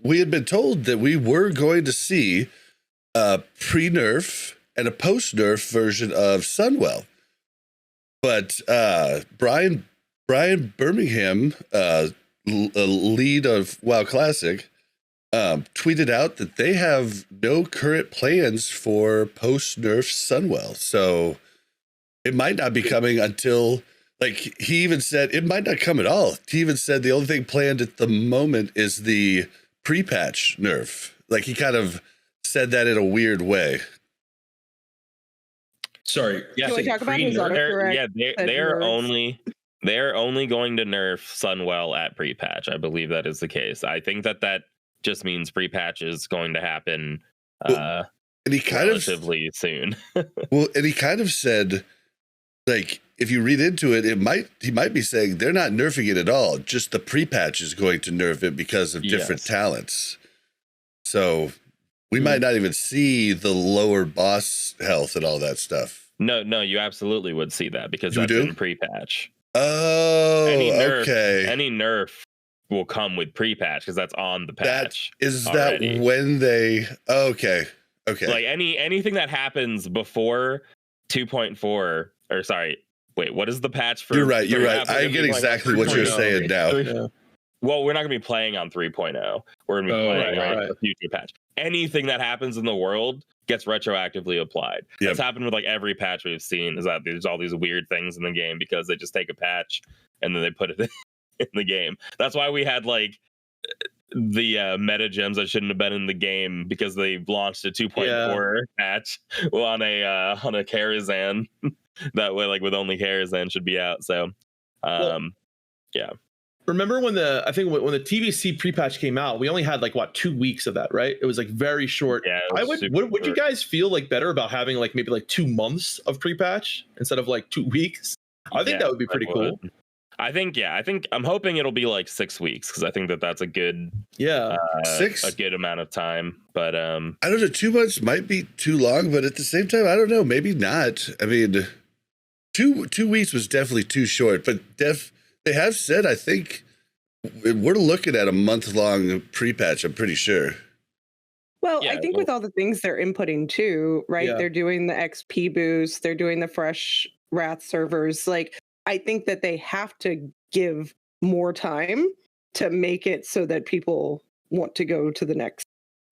we had been told that we were going to see a pre-nerf and a post-nerf version of Sunwell. But Brian Birmingham, lead of WoW Classic, tweeted out that they have no current plans for post-nerf Sunwell. So it might not be coming until, like, he even said it might not come at all. He even said the only thing planned at the moment is the pre-patch nerf. Like, he kind of said that in a weird way. Sorry. Yeah, Can we talk about his autocorrect? Yeah, they're only going to nerf Sunwell at pre-patch. I believe that is the case. I think that just means pre-patch is going to happen and he kind relatively soon. Well, and he kind of said, like, if you read into it, he might be saying they're not nerfing it at all. Just the pre-patch is going to nerf it because of different talents. So we might not even see the lower boss health and all that stuff. No, you absolutely would see that because that's in pre-patch. Oh, okay. Any nerf will come with pre-patch because that's on the patch. That when they okay. Like anything that happens before 2.4 or sorry, wait, what is the patch for? You're right. I get exactly what you're saying now. Yeah. Well, we're not going to be playing on 3.0. We're going to be playing on the future patch. Anything that happens in the world gets retroactively applied. That's happened with like every patch we've seen, is that there's all these weird things in the game because they just take a patch and then they put it in the game. That's why we had like the meta gems that shouldn't have been in the game because they launched a 2.4 patch on a Karazhan that way, like with only Karazhan should be out. So yeah. Remember when the TVC pre-patch came out, we only had like 2 weeks of that, right? It was like very short. Yeah, would you guys feel like better about having like maybe like 2 months of pre-patch instead of like 2 weeks? I think that would be pretty cool. I think I'm hoping it'll be like 6 weeks because I think that's a good a good amount of time. But I don't know, 2 months might be too long, but at the same time, I don't know, maybe not. I mean, two weeks was definitely too short, but they have said, I think we're looking at a month-long pre-patch, I'm pretty sure. Well, I think with all the things they're inputting too, right? Yeah. They're doing the XP boost, they're doing the fresh Wrath servers. Like, I think that they have to give more time to make it so that people want to go to the next,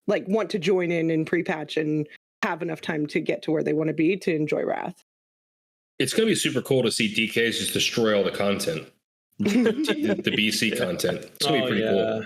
like want to join in pre-patch and have enough time to get to where they want to be to enjoy Wrath. It's going to be super cool to see DKs just destroy all the content. The BC content. It's going to be pretty cool.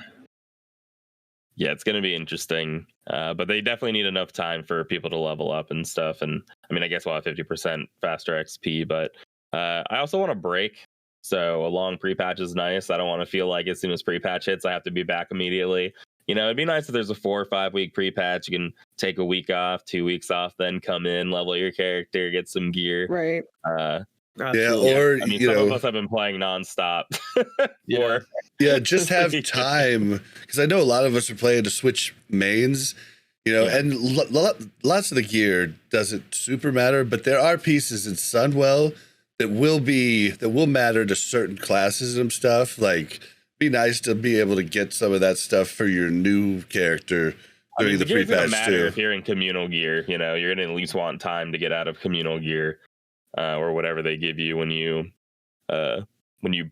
Yeah, it's going to be interesting. But they definitely need enough time for people to level up and stuff. And I mean, I guess we'll have 50% faster XP, but I also want a break. So a long pre-patch is nice. I don't want to feel like as soon as pre-patch hits, I have to be back immediately. You know, it'd be nice if there's a 4 or 5 week pre-patch. You can take a week off, 2 weeks off, then come in, level your character, get some gear. Right. Or I mean, some of us have been playing nonstop. Just have time, because I know a lot of us are playing to switch mains, and lots of the gear doesn't super matter, but there are pieces in Sunwell that will matter to certain classes and stuff. Like, be nice to be able to get some of that stuff for your new character during the pre-patch too. If you're in communal gear, you're gonna at least want time to get out of communal gear. Or whatever they give you when you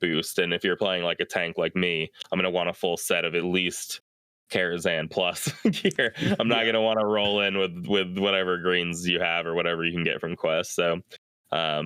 boost. And if you're playing like a tank like me, I'm going to want a full set of at least Karazhan plus gear. I'm not going to want to roll in with whatever greens you have or whatever you can get from quests. So, I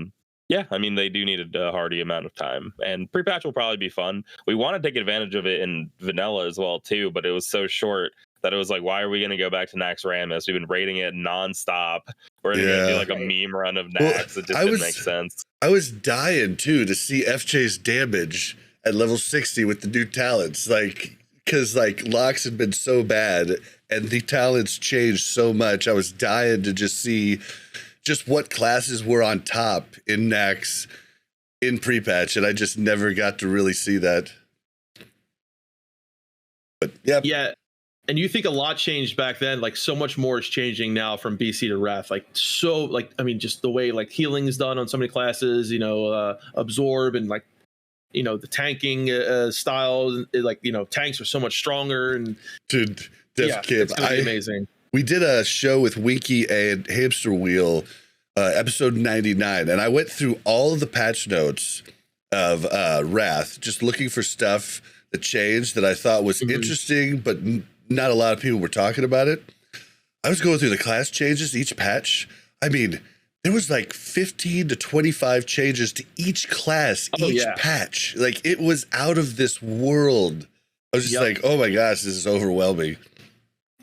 mean, they do need a hardy amount of time. And pre-patch will probably be fun. We want to take advantage of it in vanilla as well, too, but it was so short that it was like, why are we going to go back to Nax Ramus? We've been raiding it nonstop. We're going to do like a meme run of Nax. It just didn't make sense. I was dying too to see FJ's damage at level 60 with the new talents, like, because like Locks had been so bad and the talents changed so much. I was dying to just see just what classes were on top in Nax in pre-patch, and I just never got to really see that. But yeah. And you think a lot changed back then, like so much more is changing now from BC to Wrath. I mean, just the way like healing is done on so many classes, absorb and like the tanking style, like tanks are so much stronger, and Dude, it's gonna be amazing. We did a show with Winky and Hamster Wheel, episode 99, and I went through all of the patch notes of Wrath, just looking for stuff that changed that I thought was interesting, but not a lot of people were talking about it. I was going through the class changes, each patch. I mean, there was like 15 to 25 changes to each class, each patch. Like, it was out of this world. I was just like, oh my gosh, this is overwhelming.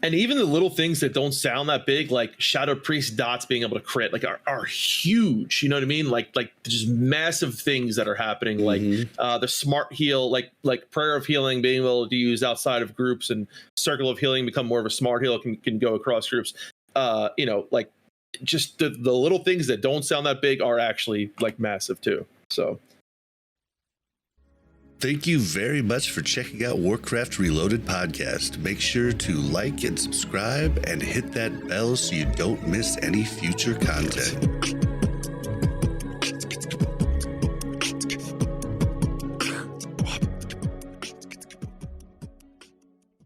And even the little things that don't sound that big, like Shadow Priest dots being able to crit, like are huge. You know what I mean? Like just massive things that are happening. Like the smart heal, like Prayer of Healing being able to use outside of groups, and Circle of Healing become more of a smart heal, can go across groups. Like just the little things that don't sound that big are actually like massive too. So. Thank you very much for checking out Warcraft Reloaded podcast. Make sure to like and subscribe and hit that bell so you don't miss any future content.